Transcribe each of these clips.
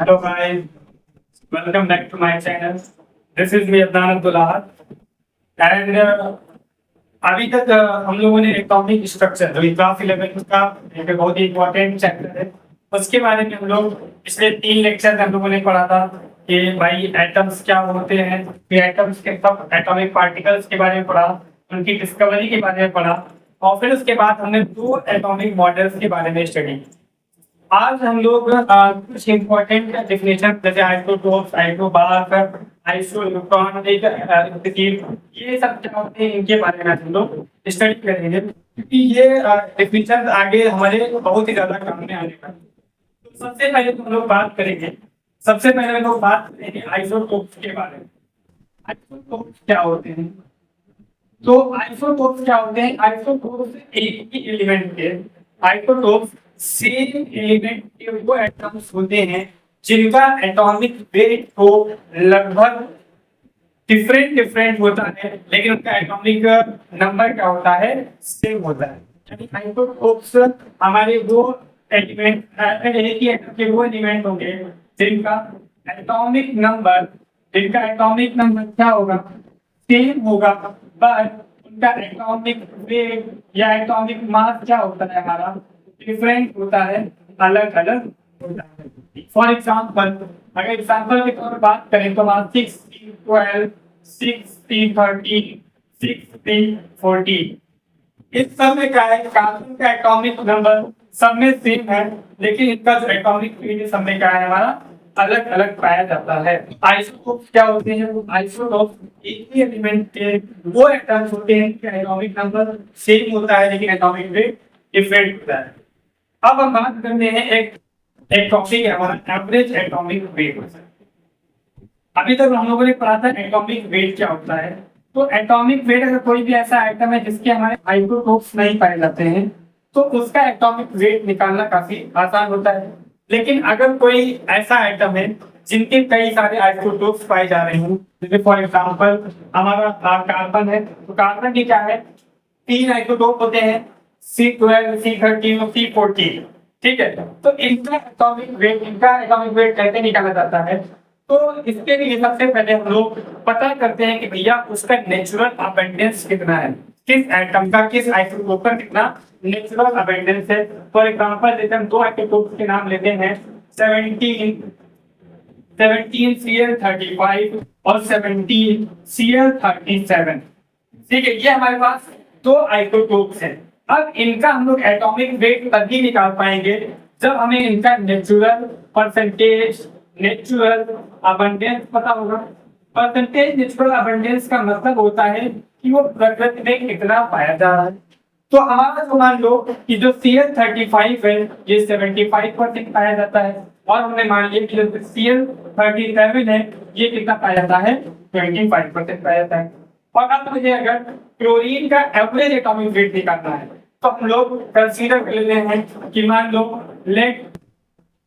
Hello guys, welcome back to my channel. This is me Adnan Abdullah and अभी तक हम लोगों ने एटॉमिक स्ट्रक्चर जो क्लास 11 का एक बहुत ही इम्पोर्टेंट चैप्टर है उसके बारे में हम लोग पिछले 3 लेक्चर हम लोगों ने पढ़ा था कि भाई एटम्स क्या होते हैं, फिर एटम्स के सब एटॉमिक पार्टिकल्स के बारे में पढ़ा, उनकी डिस्कवरी के बारे में पढ़ा और फिर उसके बाद हमने 2 एटॉमिक मॉडल्स के बारे में स्टडी। आज हम लोग कुछ इम्पोर्टेंट डेफिनेशन जैसे आइसोटोप्स, आइसोबार, आइसोइलेक्ट्रॉन, ये सब क्या होते हैं इनके बारे में हम लोग स्टडी करेंगे क्योंकि ये डेफिनेशन आगे हमारे बहुत ही ज्यादा काम में आने वाले। तो सबसे पहले तो हम लोग बात करेंगे आइसोटोप्स के बारे में। आइसोटोप्स क्या होते हैं? तो आइसोटोप्स क्या होते हैं? आइसोटोप्स एक ही एलिमेंट के आइसोटोप्स सेम एलिमेंट के वो एटम्स होते हैं जिनका एटॉमिक वेट को लगभग डिफरेंट होता है लेकिन उनका एटॉमिक नंबर क्या होता है? सेम होता है। यानी आइसोटोप्स हमारे वो एलिमेंट एक ही एटम के वो एलिमेंट होंगे जिनका एटॉमिक नंबर क्या होगा? सेम होगा, बट उनका एटॉमिक वेट या एटॉमिक मास क्या होता है? हमारा डिफरेंट होता है, अलग अलग होता है। फॉर एग्जाम्पल अगर एग्जाम्पल के तौर पर बात करें तो हमारा 16, 12, 16, 13, 16, 14 इस सब में क्या है? कार्बन का एटॉमिक नंबर सब में सेम है लेकिन इनका जो एटॉमिक वेट सब में क्या है? हमारा अलग अलग पाया जाता है। आइसोटोप्स क्या होते हैं? आइसोटोप्स एक ही एलिमेंट के वो एटम्स होते हैं जिनका एटॉमिक नंबर सेम होता है लेकिन एटॉमिक वेट डिफरेंट होता है। अब हम बात करते हैं एक टॉपिक है हमारा एवरेज एटॉमिक वेट। अभी तक हम लोगों ने पढ़ा था एटॉमिक वेट क्या होता है। तो एटॉमिक वेट अगर कोई भी ऐसा आइटम है जिसके हमारे आइसोटोप्स नहीं पाए जाते हैं तो उसका एटॉमिक वेट निकालना काफी आसान होता है। लेकिन अगर कोई ऐसा आइटम है जिनके कई सारे आइसोटोप्स पाए जा रहे हैं, जैसे फॉर एग्जांपल हमारा कार्बन है, तो कार्बन की क्या है? 3 आइसोटोप होते हैं, C12, C13 और C14। ठीक है, तो इनका एटॉमिक वेट कैसे निकाला जाता है? तो इसके लिए सबसे पहले हम लोग पता करते हैं कि भैया उसका नेचुरल अबंडेंस कितना है, किस एटम का किस आइसोटोप का कितना नेचुरल अबंडेंस है। फॉर एग्जांपल जैसे हम 2 आइसोटोप के नाम लेते हैं 17 Cl35 और 17 Cl37। ठीक है, ये हमारे पास 2 आइसोटोप्स हैं। अब इनका हम लोग एटॉमिक वेट तभी निकाल पाएंगे जब हमें इनका नेचुरल परसेंटेज, नेचुरल अबंडेंस पता होगा। परसेंटेज नेचुरल अबंडेंस का मतलब होता है कि वो प्रकृति में कितना पाया जा रहा है। तो हमारा जो मान लो कि जो Cl35 है ये 75% पाया जाता है और हमने मान लिया कि जो Cl37 है ये कितना पाया जाता है? 25% पाया जाता है। और अब मुझे अगर क्लोरीन का एवरेज एटॉमिक वेट निकालना है तो हम लोग कंसीडर कर लेते हैं कि मान लो let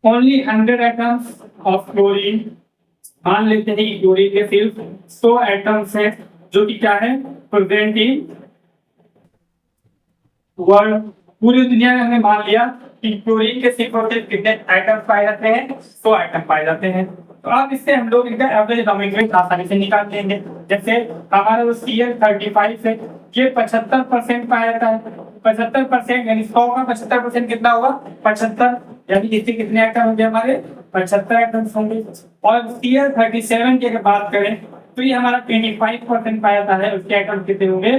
only 100 atoms of chlorine, मान लेते हैं कि क्लोरीन के सिर्फ 100 एटम्स हैं जो कि क्या है? Present in world. पूरी दुनिया में हमने मान लिया कि क्लोरीन के सिर्फ और सिर्फ कितने एटम्स पाए जाते हैं? 100 एटम पाए जाते हैं। तो अब इससे हम लोग इनका एवरेज एटॉमिक वेट आसानी से निकाल लेंगे। जैसे हमारा जो Cl35 है ये 75% पाया जाता है। 75% यानी 100 का 75% कितना होगा? 75, यानी इससे कितने एटम होंगे? हमारे 75 एटम्स होंगे। और Cl37 की अगर बात करें तो ये हमारा 25% पाया जाता है, उसके एटम कितने होंगे?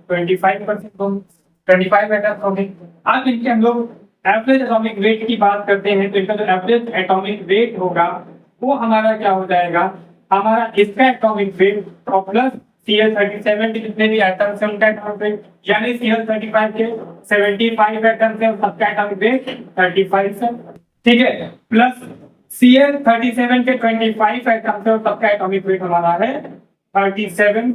25% होंगे, 25 एटम्स होंगे। अब इनके हम लोग एवरेज एटॉमिक वेट की बात करते हैं तो इनका जो एवरेज एटॉमिक वेट होगा वो हमारा क्या हो जाएगा? हमारा इसका एटॉमिक वेट प्लस Cl37 के जितने भी एटम्स हैं उनका एटॉमिक वेट, यानी Cl35 के 75 एटम्स हैं सबका एटॉमिक वेट 35 है। ठीक है, प्लस Cl37 के 25 एटम्स हैं सबका एटॉमिक वेट हमारा है 37।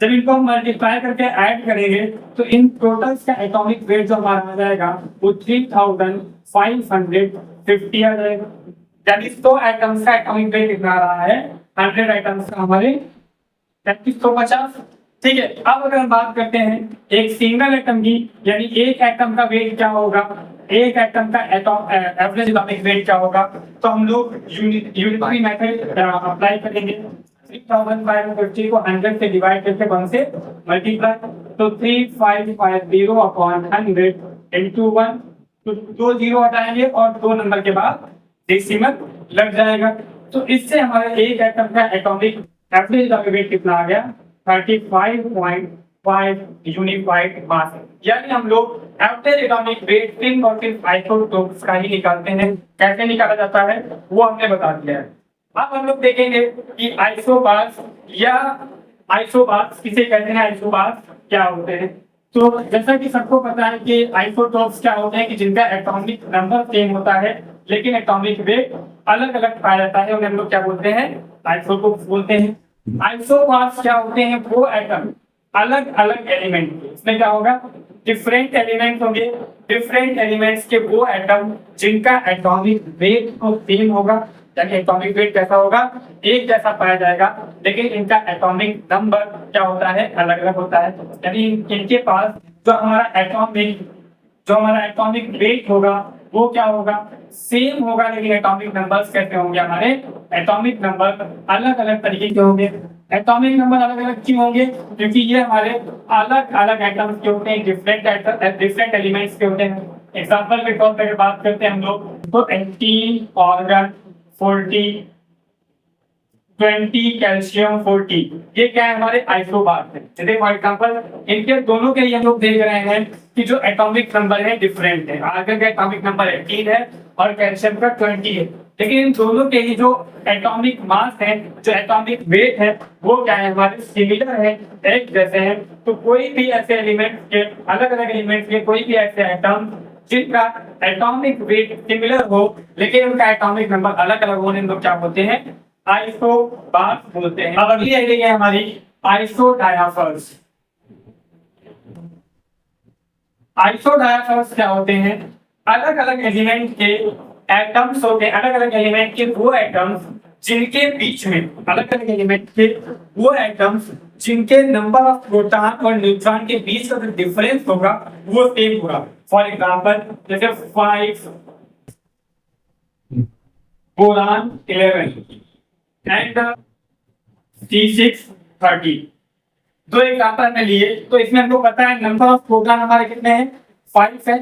जब इनको हम मल्टीप्लाई करके ऐड करेंगे तो इन टोटल्स का एटॉमिक वेट जो हमारा आ जाएगा वो 3550 आ जाएगा। यानी 100 एटम्स का एटॉमिक वेट कितना आ रहा है? 100 एटम्स का हमारे 3350। ठीक है। अब अगर हम बात करते हैं एक सिंगल एटम की, यानी एक एटम का वेट क्या होगा, एक एटम का एवरेज एटॉमिक वेट क्या होगा, तो हम लोग यूनिटरी मेथड अप्लाई करेंगे। 3550 को 100 से डिवाइड करके 1 से मल्टीप्लाई, तो 3550 अपॉन 100 इंटू 1, तो 2 जीरो हटाएंगे और 2 नंबर के बाद डेसिमल लग जाएगा। तो इससे हमारे एक एटम का एटॉमिक एवरेज एटॉमिक वेट कितना आ गया, 35.5 यूनिफाइड मास। यानी हम लोग एवरेज एटॉमिक वेट सिर्फ और सिर्फ आइसोटोप्स का ही निकालते हैं। कैसे निकाला जाता है वो हमने बता दिया है। अब हम लोग देखेंगे कि आइसोबार्स या आइसोबार्स किसे कहते हैं, आइसोबार्स क्या होते हैं। तो जैसा कि सबको पता है कि आइसोटोप्स क्या होते हैं कि जिनका एटॉमिक नंबर सेम होता है लेकिन एटॉमिक वेट अलग अलग पाया जाता है, उन्हें हम लोग क्या बोलते हैं, आइसोटोप्स बोलते हैं। आइसोबार्स क्या होते हैं, वो एटम अलग अलग एलिमेंट, इसमें क्या होगा, डिफरेंट एलिमेंट होंगे, डिफरेंट एलिमेंट्स के वो एटम जिनका एटॉमिक वेट तो सेम होगा, यानी एटॉमिक वेट कैसा होगा, एक जैसा पाया जाएगा, लेकिन इनका एटॉमिक नंबर क्या होता है, अलग अलग होता है। यानी इनके पास जो हमारा एटॉमिक वेट होगा वो क्या होगा, सेम होगा, लेकिन एटॉमिक नंबर्स कैसे होंगे, हमारे एटॉमिक नंबर अलग अलग तरीके के होंगे। एटॉमिक नंबर अलग अलग क्यों होंगे, क्योंकि ये हमारे अलग अलग एटम्स के होते हैं, डिफरेंट एलिमेंट्स के होते हैं। एग्जांपल के तौर पर बात करते हैं हम लोग, तो 18 ऑर्गन 40 20 कैल्शियम 40, ये क्या है, हमारे आइसोबार्स है। जैसे फॉर एग्जांपल इनके दोनों के लिए हम लोग देख रहे हैं कि जो एटॉमिक नंबर है डिफरेंट है। आर्गन का एटॉमिक नंबर 18 है और कैल्शियम का 20 है, लेकिन इन दोनों के ही जो एटॉमिक मास है, जो एटॉमिक वेट है, वो क्या है, हमारे सिमिलर है, एक जैसे हैं। तो कोई भी ऐसे एलिमेंट के, अलग अलग एलिमेंट के कोई भी ऐसे एटम जिनका एटॉमिक वेट सिमिलर हो लेकिन उनका एटॉमिक नंबर अलग अलग होने, हम लोग क्या बोलते हैं, आइसोबार्स बोलते हैं। अब अगली आइडिया है हमारी आइसोडायाफर्स। आइसोडायाफर्स क्या होते हैं, अलग अलग एलिमेंट के एटम्स होते हैं, अलग अलग एलिमेंट के वो एटम्स जिनके बीच में, अलग अलग एलिमेंट के वो एटम्स जिनके नंबर ऑफ प्रोटॉन और न्यूट्रॉन के बीच का जो डिफरेंस होगा वो सेम होगा। फॉर एग्जांपल जैसे 5 बोरान 11 एंड C6 30, दो एग्जांपल हमने लिए। तो इसमें हमको पता है नंबर ऑफ प्रोटॉन हमारे कितने हैं, 5 है।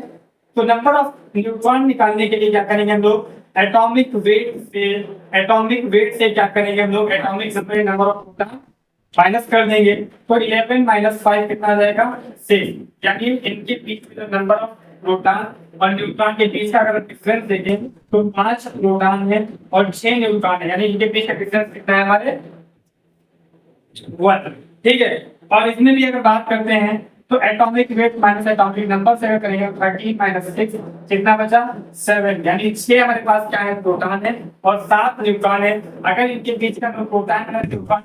तो नंबर ऑफ न्यूट्रॉन निकालने के लिए क्या करेंगे हम लोग, एटॉमिक वेट से क्या करेंगे हम लोग, atomic number of proton minus कर देंगे। तो 11 माइनस 5 कितना आ जाएगा, 6। यानी इनके बीच में जो नंबर ऑफ प्रोटॉन और न्यूट्रॉन के बीच का अगर डिफरेंस देखें तो 5 प्रोटॉन है और 6 न्यूट्रॉन है, यानी इनके बीच का डिफरेंस कितना है, हमारे 1। ठीक है। और इसमें भी अगर बात करते हैं तो atomic weight minus atomic number से अगर करेंगे 13 माइनस 6 कितना बचा, 7। यानी 6 हमारे पास क्या है, प्रोटॉन है और 7 न्यूट्रॉन है। अगर इनके बीच का प्रोटॉन और न्यूट्रॉन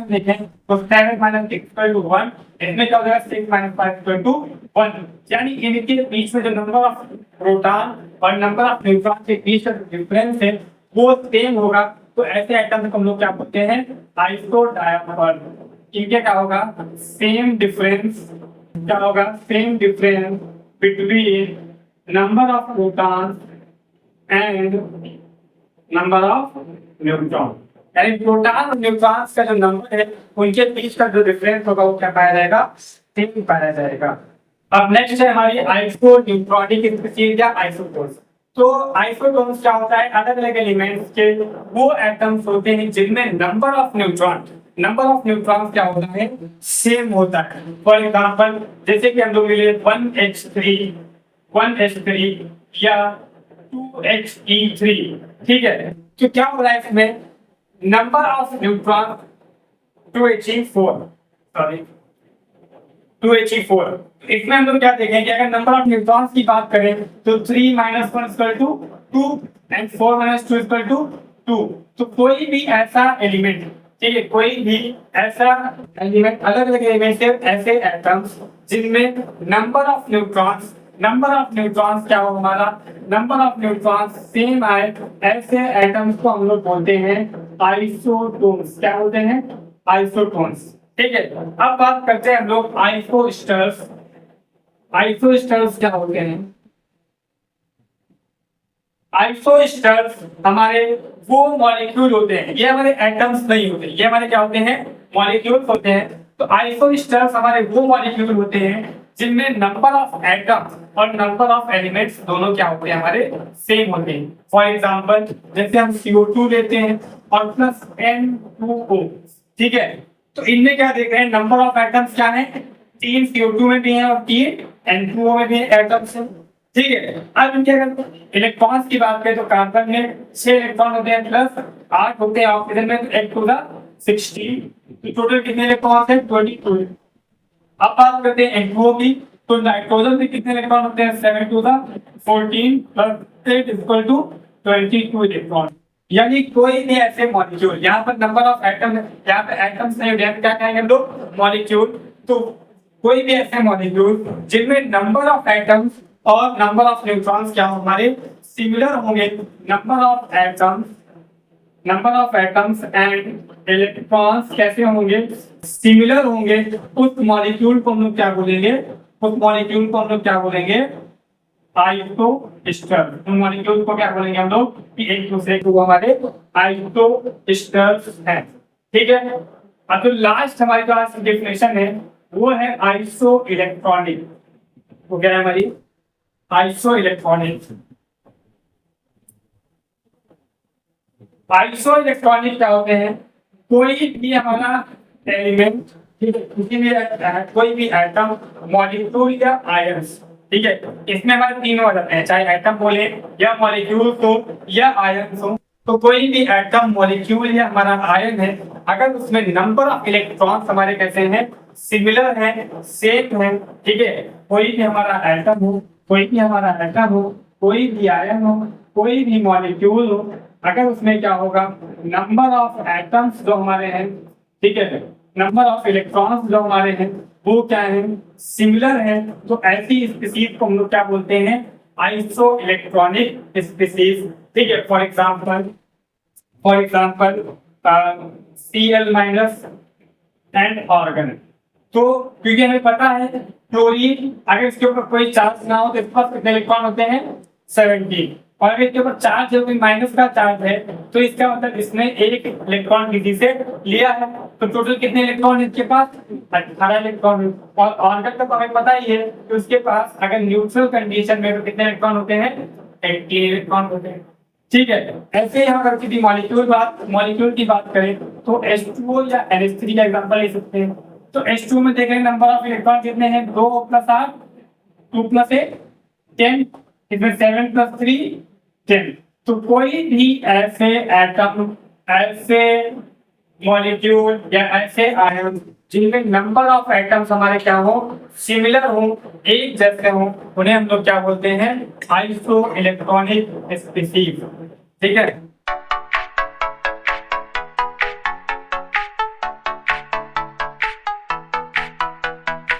देखें तो 7 माइनस 6 इक्वल टू 1, इसमें क्या हो जाएगा 6 माइनस 5 इक्वल टू 1। यानी इनके बीच में जो नंबर ऑफ प्रोटॉन और नंबर ऑफ न्यूट्रॉन के बीच का डिफरेंस है वो सेम होगा। तो ऐसे एटम को हम लोग क्या बोलते हैं, आइसोडायाफर। इनके क्या होगा, सेम डिफरेंस, क्या होगा, same difference between number of proton and number of neutron. यानी प्रोटॉन और न्यूट्रॉन का जो नंबर है उनके बीच का जो डिफरेंस होगा वो क्या पाया जाएगा, सेम पाया जाएगा। अब नेक्स्ट है हमारी आइसो न्यूट्रॉनिक स्पीशीज या आइसोटोन्स। तो आइसोटोन्स क्या होता है, अलग अलग एलिमेंट्स के वो एटम्स होते हैं जिनमें नंबर ऑफ न्यूट्रॉन क्या होता है, सेम होता है। फॉर एग्जांपल जैसे कि हम लोग ले लिए 1H3 या 2He3। ठीक है। तो क्या हो रहा है इसमें, नंबर ऑफ न्यूट्रॉन 2He4। इसमें हम लोग क्या देखेंगे, अगर नंबर ऑफ न्यूट्रॉन्स की बात करें तो 3 minus 1 equal to 2 and 4 minus 2 equal to 2। तो कोई भी ऐसा एलिमेंट, ठीक है, कोई भी ऐसा एलिमेंट, अलग अलग एलिमेंट से ऐसे एटम्स जिनमें नंबर ऑफ न्यूट्रॉन्स क्या हो, हमारा नंबर ऑफ न्यूट्रॉन्स सेम आए, ऐसे एटम्स को हम लोग बोलते हैं आइसोटोन्स। क्या बोलते हैं, आइसोटोन्स। ठीक है, अब बात करते हैं हम लोग आइसोस्टर्स। आइसोस्टर्स क्या होते हैं? आइसोस्टर्स हमारे वो मॉलिक्यूल होते हैं, ये हमारे एटम्स नहीं होते, ये हमारे क्या होते हैं? मॉलिक्यूल्स होते हैं। तो आइसोस्टर्स हमारे वो मॉलिक्यूल होते हैं जिनमें नंबर ऑफ एटम्स और नंबर ऑफ एलिमेंट्स दोनों क्या होते हैं? हमारे सेम होते हैं। फॉर एग्जांपल जैसे हम CO2 लेते हैं और प्लस N2O, ठीक है, तो इनमें क्या देख रहे हैं? नंबर ऑफ एटम्स क्या है? 3 CO2 में भी है और 3 N2O में भी एटम्स है, ठीक है। अब हम क्या करते हैं? इलेक्ट्रॉन्स की बात करें तो कार्बन में 6 इलेक्ट्रॉन होते हैं प्लस 8 होते हैं ऑक्सीजन में, तो 8 टू द 16, तो टोटल कितने इलेक्ट्रॉन्स हैं? 22। अब बात करते हैं N2O की, तो नाइट्रोजन में कितने इलेक्ट्रॉन होते हैं? 7 to the 14 plus 8 equal to 22 electron. यानी कोई भी ऐसे मॉलिक्यूल, यहाँ पर नंबर ऑफ एटम, यहाँ पे एटम्स नहीं होते हैं, क्या कहेंगे हम लोग? मॉलिक्यूल। तो कोई भी ऐसे मॉलिक्यूल जिनमें नंबर ऑफ एटम्स और नंबर ऑफ न्यूट्रॉन्स क्या हमारे सिमिलर होंगे, number of atoms and electrons कैसे होंगे? सिमिलर होंगे, उस मॉलिक्यूल को हम लोग क्या बोलेंगे? उस मॉलिक्यूल को हम लोग क्या बोलेंगे? आइसोस्टर। उन मॉलिक्यूल को क्या बोलेंगे हम लोग? कि एक दूसरे को हमारे आइसोस्टर्स हैं, ठीक है। अब जो लास्ट हमारी जो आज की डेफिनेशन है वो है आइसो इलेक्ट्रॉनिक। वो क्या है हमारी? Iso electronic. आइसो इलेक्ट्रॉनिक क्या होते हैं? कोई भी हमारा एलिमेंट, ठीक है, कोई भी एटम, मॉलिक्यूल या आयंस, ठीक है, इसमें हमारे तीनों आ जाते हैं, चाहे एटम बोले या मॉलिक्यूल हो या आयंस हो। तो कोई भी एटम, मॉलिक्यूल या हमारा आयन है, अगर उसमें नंबर ऑफ इलेक्ट्रॉन्स हमारे कैसे हैं? सिमिलर है, सेम है, ठीक है। कोई भी हमारा एटम हो, कोई भी हमारा एटम हो, कोई भी आयन हो, कोई भी मॉलिक्यूल हो, अगर उसमें क्या होगा? नंबर ऑफ एटम्स जो हमारे हैं, ठीक है, नंबर ऑफ इलेक्ट्रॉन्स जो हमारे हैं वो क्या है? सिमिलर है। तो ऐसी स्पीसीज को हम लोग क्या बोलते हैं? आइसो इलेक्ट्रॉनिक स्पीसीज, ठीक है। For example Cl minus and organ. तो क्योंकि हमें पता है क्लोरीन अगर इसके ऊपर कोई चार्ज ना हो तो इसके पास कितने इलेक्ट्रॉन होते हैं? 17। और अगर इसके ऊपर चार्ज है, कोई माइनस का चार्ज है, तो इसका मतलब इसने एक इलेक्ट्रॉन किसी से लिया है। तो टोटल कितने इलेक्ट्रॉन इसके पास? 18 इलेक्ट्रॉन। और ऑर्गन का तो हमें पता ही है कि उसके पास अगर न्यूट्रल कंडीशन में तो कितने इलेक्ट्रॉन होते हैं? 18 इलेक्ट्रॉन होते हैं, ठीक है। ऐसे हम अगर किसी मॉलिक्यूल की बात करें तो H2O या NH3 का एग्जांपल ले सकते हैं। तो H2O में देखेंगे नंबर ऑफ इलेक्ट्रॉन कितने हैं? 2 + 8, 2 + 8 10, इसमें 7 + 3 10। तो कोई भी ऐसे एटम, ऐसे मॉलिक्यूल या ऐसे आयन जिनमें नंबर ऑफ एटम्स हमारे क्या हो? सिमिलर हो, एक जैसे हो, उन्हें हम लोग क्या बोलते हैं? आइसो इलेक्ट्रॉनिक स्पीसीज, ठीक है।